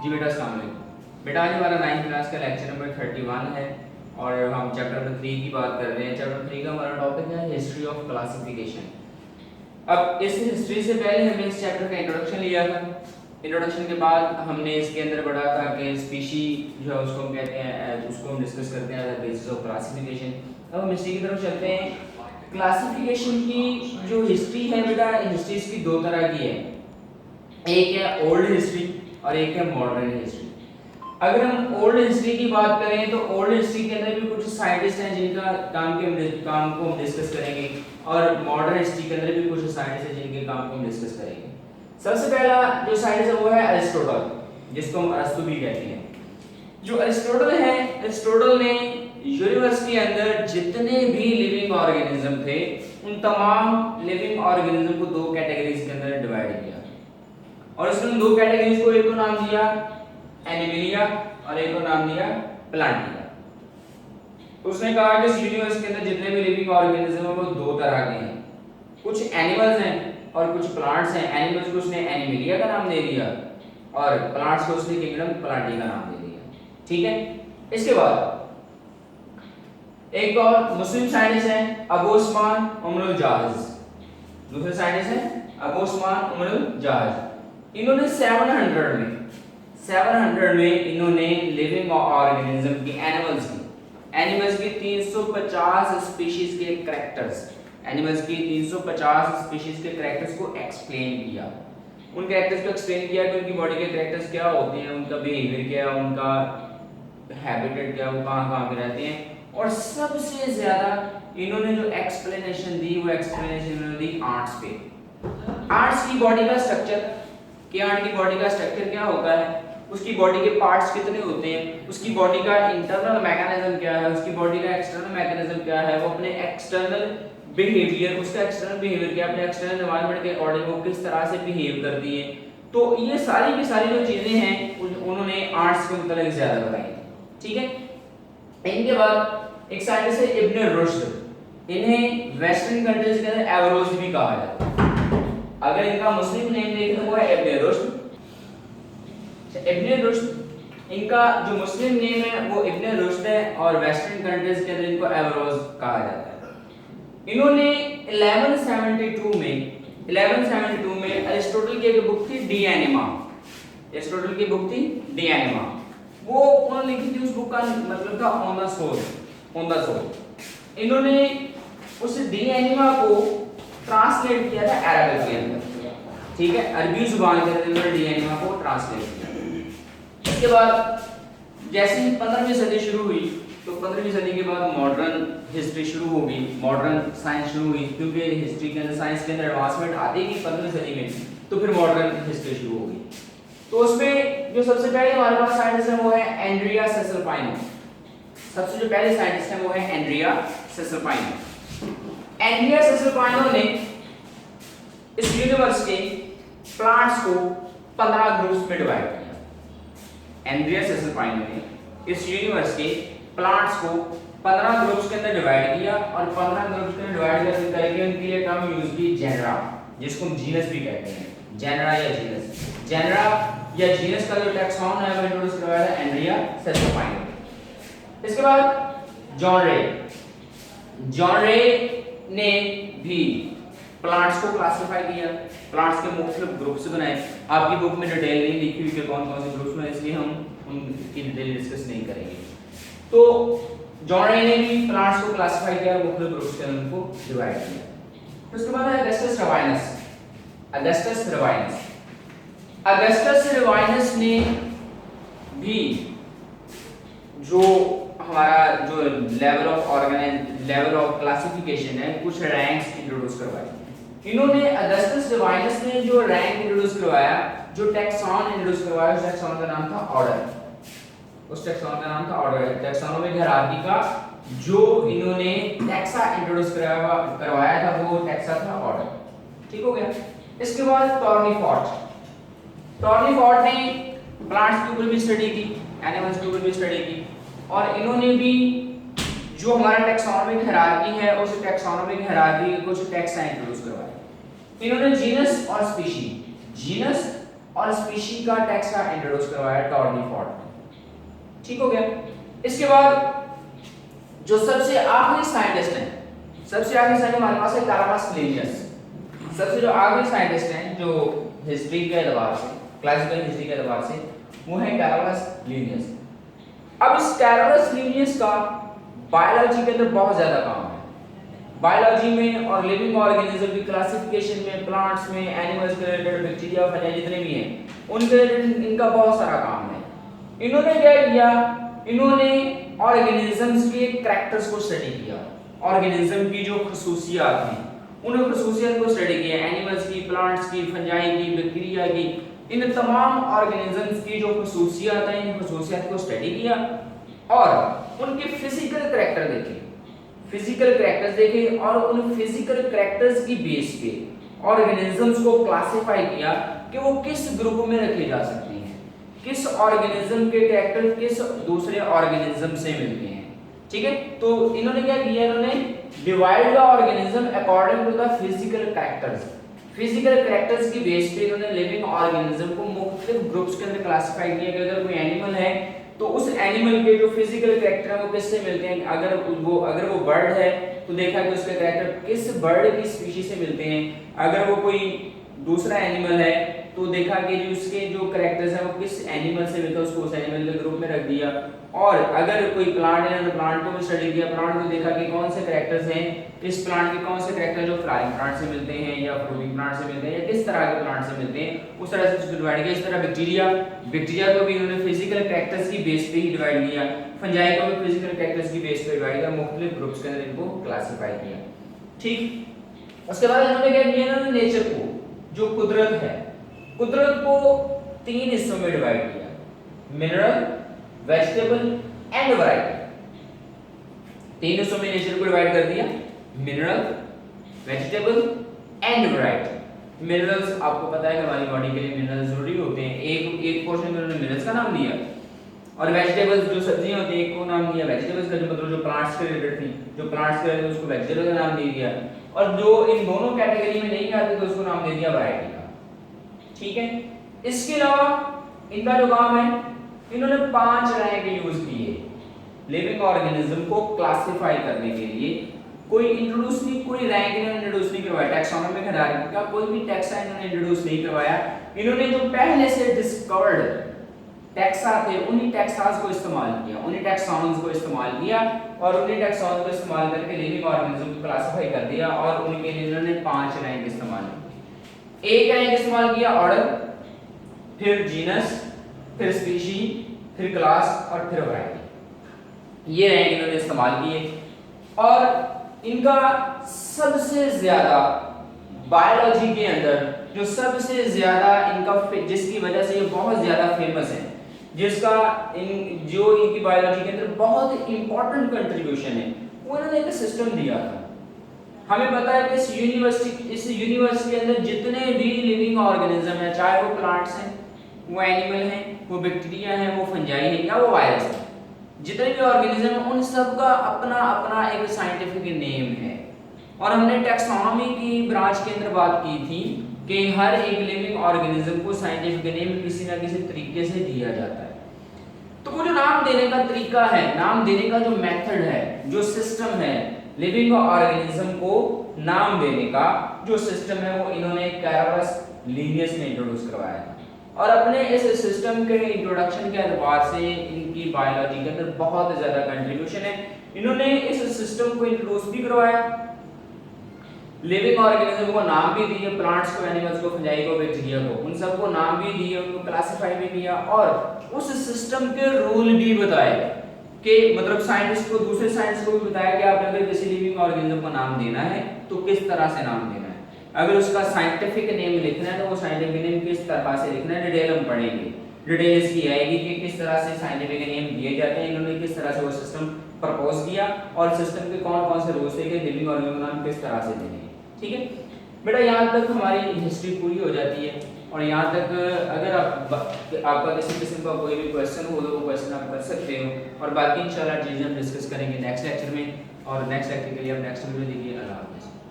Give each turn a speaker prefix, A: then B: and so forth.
A: जी बेटा अस्सलाम वालेकुम। बेटा आज हमारा 9th क्लास का लेक्चर नंबर 31 है और हम चैप्टर नंबर 3 की बात कर रहे हैं। चैप्टर 3 का हमारा टॉपिक है हिस्ट्री ऑफ क्लासिफिकेशन। अब इस हिस्ट्री से पहले हमने इस चैप्टर का इंट्रोडक्शन लिया था। इंट्रोडक्शन के बाद हमने इसके अंदर पढ़ा था कि स्पीशी जो है उसको हम कहते हैं, उसको हम डिस्कस करते हैं एज बेसिस ऑफ क्लासिफिकेशन। अब हम हिस्ट्री की तरफ चलते हैं। क्लासिफिकेशन की जो हिस्ट्री है बेटा, हिस्ट्री इसकी दो तरह की है, एक है ओल्ड हिस्ट्री और एक है मॉडर्न हिस्ट्री। अगर हम ओल्ड हिस्ट्री की बात करें तो ओल्ड हिस्ट्री के अंदर भी कुछ साइंटिस्ट हैं जिनका काम को हम डिस्कस करेंगे, और मॉडर्न हिस्ट्री के अंदर भी कुछ साइंटिस्ट हैं जिनके काम को हम डिस्कस करेंगे। सबसे पहला जो साइंटिस्ट है वो है अरिस्टोटल, जिसको हम अरस्तु भी कहते हैं। जो अरिस्टोटल है, अरिस्टोटल ने यूनिवर्स के अंदर जितने भी लिविंग ऑर्गेनिज्म थे उन तमाम लिविंग ऑर्गेनिज्म को दो कैटेगरीज के अंदर डिवाइड किया, और उसने दो कैटेगरीज को एक को नाम दिया एनिमलिया और एक को नाम दिया प्लांटिया। उसने कहा कि इस यूनिवर्स के अंदर जितने भी लिविंग ऑर्गेनिज्म हैं वो दो तरह के हैं, कुछ एनिमल्स हैं और कुछ प्लांट्स हैं। एनिमल्स को उसने एनिमलिया का नाम दे दिया और प्लांट्स को उसने किंगडम प्लांटिया का नाम दे दिया। ठीक है। इसके बाद एक और मुस्लिम साइंटिस्ट हैं अबू उस्मान उमरुल जाहिज। दूसरे साइंटिस्ट हैं अबू उस्मान उमरुल जाहिज। इन्होंने 700 में इन्होंने लिविंग ऑर्गेनिज्म की एनिमल्स की 350 स्पीशीज के कैरेक्टर्स, एनिमल्स की 350 स्पीशीज के कैरेक्टर्स को एक्सप्लेन किया। उन कैरेक्टर्स को एक्सप्लेन किया कि उनकी बॉडी के कैरेक्टर्स क्या होते हैं, उनका बिहेवियर क्या है, उनका हैबिटेट क्या है, वो कहाँ पे रहते हैं। और सबसे ज्यादा इन्होंने जो एक्सप्लेनेशन दी वो एक्सप्लेनेशन इन्होंने दी आर्ट्स पे। आर्ट्स की बॉडी का स्ट्रक्चर, कि आर्ट की बॉडी का स्ट्रक्चर क्या होता है, उसकी बॉडी के पार्ट्स कितने होते हैं, उसकी बॉडी का इंटरनल मैकेनिज्म क्या है, उसकी बॉडी का एक्सटर्नल मैकेनिज्म क्या है, वो अपने एक्सटर्नल बिहेवियर, उसका एक्सटर्नल बिहेवियर क्या, अपने एक्सटर्नल एनवायरनमेंट के अकॉर्डिंग वो किस तरह से बिहेव करती है। तो ये सारी की सारी जो चीजें हैं उन्होंने आर्ट्स के मतलब ज्यादा बताई। ठीक है। इनके बाद एक साइंटिस्ट है इब्न रुश्द। इन्हें वेस्टर्न कंट्रीज के अंदर एवरोज भी कहा जाता है। अगर इनका मुस्लिम नेम देखें तो वो है इब्न रुश्द। इब्न रुश्द, इनका जो मुस्लिम नेम है वो इब्न रुश्द है और वेस्टर्न कंट्रीज के अंदर इनको एवरोज कहा जाता है। इन्होंने 1172 में अरिस्टोटल की एक बुक थी डी एनिमा, अरिस्टोटल की बुक थी डी एनिमा, वो उन्होंने लिखी थी। उस बुक का मतलब था ऑन द सोल। इन्होंने उस डी एनिमा को ट्रांसलेट किया था अरबिक के अंदर। ठीक है, अरबी जुबान के अंदर इन्होंने डी एनिमा को ट्रांसलेट किया। इसके बाद जैसे ही 15वीं सदी शुरू हुई तो 15वीं सदी के बाद मॉडर्न हिस्ट्री शुरू हो गई, मॉडर्न साइंस शुरू हुई, क्योंकि हिस्ट्री के अंदर साइंस के अंदर एडवांसमेंट आती गई 15वीं सदी में, तो फिर मॉडर्न हिस्ट्री शुरू हो गई। तो उसमें जो सबसे पहले हमारे पास साइंटिस्ट है वो है एंड्रिया सेसल्पाइनो। सबसे जो पहले साइंटिस्ट है वो है एंड्रिया सेसल्पाइनो। एंड्रिया सेसल्पाइनो ने इस यूनिवर्स के प्लांट्स को 15 ग्रुप्स में डिवाइड किया। एंड्रिया सेसल्पाइनो ने इस यूनिवर्स के प्लांट्स को 15 ग्रुप्स के अंदर डिवाइड किया, और 15 ग्रुप्स के अंदर डिवाइड करके उनके लिए टर्म यूज की जेनरा, जिसको हम जीनस भी कहते हैं, जेनरा या जीनस। जेनरा या जीनस का जो टैक्सॉन है वो इंट्रोड्यूस करवाया था एंड्रिया सेसल्पाइनो। इसके बाद जॉन रे ने भी प्लांट्स को क्लासिफाई किया, प्लांट्स के मुख्तलिफ ग्रुप्स बनाए। आपकी बुक में डिटेल नहीं लिखी हुई कि कौन कौन से ग्रुप्स में, इसलिए हम उनकी डिटेल डिस्कस नहीं करेंगे। तो जॉन रे ने भी प्लांट्स को क्लासिफाई किया और मुख्तलिफ ग्रुप्स के अंदर उनको डिवाइड किया। उसके बाद है अगस्टस रवाइनस ने भी जो हमारा जो लेवल ऑफ क्लासिफिकेशन है, कुछ रैंक्स इंट्रोड्यूस करवाए। इन्होंने अगस्टस रवाइनस ने जो रैंक इंट्रोड्यूस करवाया, जो टैक्सॉन इंट्रोड्यूस करवाया, उस टैक्सॉन का नाम था ऑर्डर। उस टैक्सॉन का नाम था ऑर्डर, टैक्सोनॉमिक हायरार्की का जो इन्होंने टैक्सा इंट्रोड्यूस करवाया था वो टैक्सा था ऑर्डर। ठीक हो गया। इसके बाद टॉर्नीफोर्ट ने प्लांट्स के ऊपर भी स्टडी की, एनिमल्स के ऊपर भी स्टडी की, और इन्होंने भी जो हमारा टैक्सोनॉमिक हायरार्की है उस टैक्सोनॉमिक हायरार्की के कुछ टैक्सा इंट्रोड्यूस करवाए। इन्होंने जीनस और स्पीशी और स्पीशी का टैक्सा इंट्रोड्यूस करवाया टॉर्नी फॉर्ड ने। ठीक हो गया। इसके बाद जो सबसे आखिरी साइंटिस्ट है, सबसे आखिरी साइंटिस्ट हमारे पास है कैरामस लिनियस। सबसे जो आखिरी साइंटिस्ट हैं जो हिस्ट्री के एतबार से, क्लासिकल हिस्ट्री के एतबार से, वो है कैरामस लिनियस। अब इस कैरामस लिनियस का बायोलॉजी के अंदर बहुत ज्यादा काम है। बायोलॉजी में और लिविंग ऑर्गेनिज्म की क्लासिफिकेशन में, प्लांट्स में, एनिमल्स के रिलेटेड, बैक्टीरिया, फंजाई जितने भी हैं उनके रिलेटेड इनका बहुत सारा काम है। इन्होंने क्या किया, इन्होंने ऑर्गेनिजम्स के कैरेक्टर्स को स्टडी किया, ऑर्गेनिज्म की जो खसूसियात हैं उन खसूसियात को स्टडी किया, एनिमल्स की, प्लांट्स की, फंजाई की, बैक्टीरिया की, इन तमाम ऑर्गेनिजम्स की जो खसूसियात हैं इन खसूसियात को स्टडी किया और उनके फिजिकल कैरेक्टर देखे, फिजिकल कैरेक्टर्स देखे और उन फिजिकल कैरेक्टर्स की बेस पे ऑर्गेनिजम्स को क्लासिफाई किया कि वो किस ग्रुप में रखे जा सकते हैं, किस ऑर्गेनिज्म के कैरेक्टर किस दूसरे ऑर्गेनिज्म से मिलते हैं। ठीक है, तो इन्होंने क्या किया, इन्होंने divide the organism according to the physical characters, physical characters की बेस पे इन्होंने लिविंग ऑर्गेनिज्म को मुख्तलिफ ग्रुप्स के अंदर क्लासिफाई किया कि अगर कोई एनिमल है तो उस एनिमल के जो फिजिकल कैरेक्टर है वो किससे मिलते हैं, अगर वो बर्ड है तो देखा कि उसके कैरेक्टर किस बर्ड की स्पीशीज से मिलते हैं, अगर वो कोई दूसरा एनिमल है तो देखा कि जो उसके जो कैरेक्टर्स हैं वो किस एनिमल से मिलता है, उसको उस एनिमल के ग्रुप में रख दिया। और अगर कोई प्लांट है तो प्लांट को भी स्टडी किया, प्लांट को देखा कि कौन से कैरेक्टर्स हैं इस प्लांट के, कौन से कैरेक्टर जो फ्लावरिंग प्लांट से मिलते हैं या फ्रूटिंग प्लांट से मिलते हैं या किस तरह के प्लांट से मिलते हैं, उस तरह से उसको डिवाइड किया। इस तरह बैक्टीरिया को भी इन्होंने फिजिकल कैरेक्टर्स की बेस पे ही डिवाइड किया, फंजाई को भी फिजिकल कैरेक्टर्स की बेस पे डिवाइड किया, मुख्तलिफ ग्रुप्स के अंदर इनको क्लासिफाई किया। ठीक, उसके बाद इन्होंने क्या किया, इन्होंने नेचर को, जो कुदरत है, कुदरत को 3 हिस्सों में डिवाइड किया, मिनरल, वेजिटेबल एंड वैरायटी। 3 हिस्सों में नेचर को डिवाइड कर दिया, mineral, vegetable and variety. Minerals आपको पता है कि हमारी बॉडी के लिए मिनरल्स जरूरी होते हैं, एक पोर्शन में उन्होंने मिनरल्स का नाम दिया, और वेजिटेबल्स जो सब्जियां होती हैं एक को नाम दिया वेजिटेबल्स का, जो मतलब जो प्लांट्स से रिलेटेड थी, जो प्लांट्स के रिलेटेड उसको वेजिटेबल का नाम दे दिया, और जो इन दोनों कैटेगरी में नहीं आते तो उसको नाम दे दिया वैरायटी का। ठीक है, इसके अलावा इनका जो काम है, इन्होंने 5 रैंक यूज किए लिविंग ऑर्गेनिज्म को क्लासिफाई करने के लिए। कोई इंट्रोड्यूस नहीं, कोई रैंक इन्होंने इंट्रोड्यूस नहीं करवाया, टैक्सोनॉमी का कोई भी टैक्सा इन्होंने इंट्रोड्यूस नहीं करवाया। इन्होंने जो पहले से डिस्कवर्ड टैक्सा थे उन्हीं टैक्सास को इस्तेमाल किया, उन्हीं टैक्सॉनम्स को इस्तेमाल किया और उन्हीं टैक्सॉनम्स को इस्तेमाल करके लिविंग ऑर्गेनिज्म को क्लासिफाई कर दिया और उनके लिए इन्होंने 5 रैंक इस्तेमाल किए। एक रैंक इस्तेमाल किया ऑर्डर, फिर जीनस, फिर स्पीशी, फिर क्लास और फिर वैरायटी। ये रैंक इन्होंने इस्तेमाल किए और इनका सबसे ज्यादा बायोलॉजी के अंदर जो सबसे ज्यादा इनका, जिसकी वजह से ये बहुत ज्यादा फेमस है, जिसका जो इनकी बायोलॉजी के अंदर बहुत इंपॉर्टेंट कंट्रीब्यूशन है, वो इन्होंने एक सिस्टम दिया था। हमें पता है कि इस यूनिवर्स के अंदर जितने भी लिविंग ऑर्गेनिज्म है, चाहे वो प्लांट्स हैं, वो एनिमल हैं, वो बैक्टीरिया हैं, वो फंजाई हैं या वो वायरस हैं, जितने भी ऑर्गेनिज्म हैं उन सब का अपना अपना एक साइंटिफिक नेम है। और हमने टैक्सोनॉमी की ब्रांच के अंदर बात की थी कि हर एक लिविंग ऑर्गेनिज्म को साइंटिफिक नेम किसी ना किसी तरीके से दिया जाता है। तो वो जो नाम देने का तरीका है, नाम देने का जो मेथड है, जो सिस्टम है, लिविंग ऑर्गेनिज्म को नाम देने का जो सिस्टम है, वो इन्होंने कैरामस लिनियस ने इंट्रोड्यूस करवाया था। और अपने इस सिस्टम के इंट्रोडक्शन के एतबार से इनकी बायोलॉजी के अंदर बहुत ज्यादा कंट्रीब्यूशन है। इन्होंने इस सिस्टम को इंट्रोड्यूस भी करवाया, लिविंग ऑर्गेनिज्म को नाम भी दिए, प्लांट्स को, एनिमल्स को, फंजाई को, बैक्टीरिया को, उन सबको नाम भी दिए, उनको क्लासिफाई भी किया और उस सिस्टम के रूल भी बताए कि मतलब साइंटिस्ट को, दूसरे साइंटिस्ट को भी बताया कि आपने अगर किसी लिविंग ऑर्गेनिज्म को नाम देना है तो किस तरह से नाम देना है, अगर उसका साइंटिफिक नेम लिखना है तो वो साइंटिफिक नेम किस तरह से लिखना है, डिटेल हम पढ़ेंगे, डिटेल इसकी आएगी कि किस तरह से साइंटिफिक नेम दिए जाते हैं, इन्होंने किस तरह से वो सिस्टम प्रपोज किया और सिस्टम के कौन कौन से रूल्स थे कि लिविंग ऑर्गेनिज्म नाम किस तरह से देने हैं। ठीक है बेटा, यहाँ तक हमारी हिस्ट्री पूरी हो जाती है और यहाँ तक अगर आपका किसी किस्म का कोई भी क्वेश्चन हो तो वो क्वेश्चन आप कर सकते हो और बाकी इंशाल्लाह चीज़ें हम डिस्कस करेंगे नेक्स्ट लेक्चर में। और नेक्स्ट लेक्चर के लिए आप नेक्स्ट वीडियो देखिए। अल्लाह हाफ़िज़।